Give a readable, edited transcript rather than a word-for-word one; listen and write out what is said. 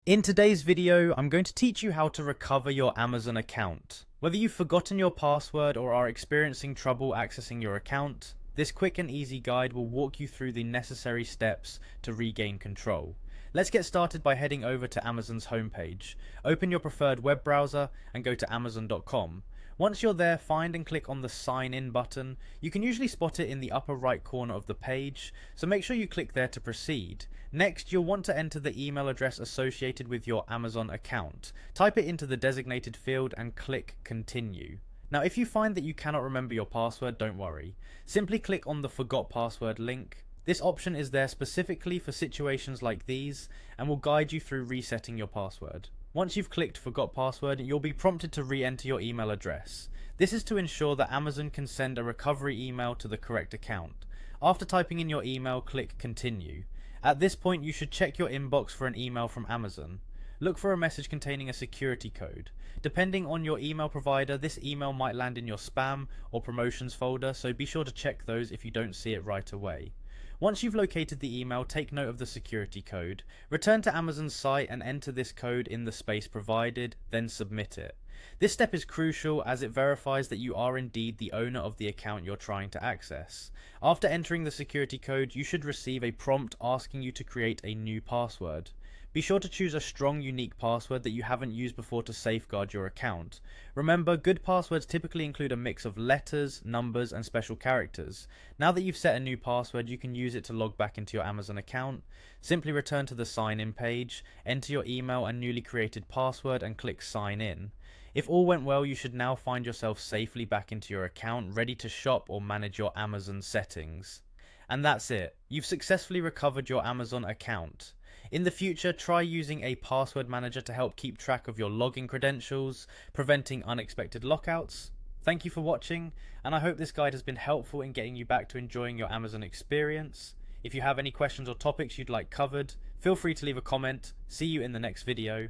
In today's video, I'm going to teach you how to recover your Amazon account. Whether you've forgotten your password or are experiencing trouble accessing your account, this quick and easy guide will walk you through the necessary steps to regain control. Let's get started by heading over to Amazon's homepage. Open your preferred web browser and go to amazon.com. Once you're there, find and click on the sign in button. You can usually spot it in the upper right corner of the page, so make sure you click there to proceed. Next, you'll want to enter the email address associated with your Amazon account. Type it into the designated field and click continue. Now, if you find that you cannot remember your password, don't worry. Simply click on the forgot password link. This option is there specifically for situations like these and will guide you through resetting your password. Once you've clicked forgot password, you'll be prompted to re-enter your email address. This is to ensure that Amazon can send a recovery email to the correct account. After typing in your email, click continue. At this point, you should check your inbox for an email from Amazon. Look for a message containing a security code. Depending on your email provider, this email might land in your spam or promotions folder, so be sure to check those if you don't see it right away. Once you've located the email, take note of the security code. Return to Amazon's site and enter this code in the space provided, then submit it. This step is crucial as it verifies that you are indeed the owner of the account you're trying to access. After entering the security code, you should receive a prompt asking you to create a new password. Be sure to choose a strong, unique password that you haven't used before to safeguard your account. Remember, good passwords typically include a mix of letters, numbers, and special characters. Now that you've set a new password, you can use it to log back into your Amazon account. Simply return to the sign in page, enter your email and newly created password, and click sign in. If all went well, you should now find yourself safely back into your account, ready to shop or manage your Amazon settings. And that's it. You've successfully recovered your Amazon account. In the future, try using a password manager to help keep track of your login credentials, preventing unexpected lockouts. Thank you for watching, and I hope this guide has been helpful in getting you back to enjoying your Amazon experience. If you have any questions or topics you'd like covered, feel free to leave a comment. See you in the next video.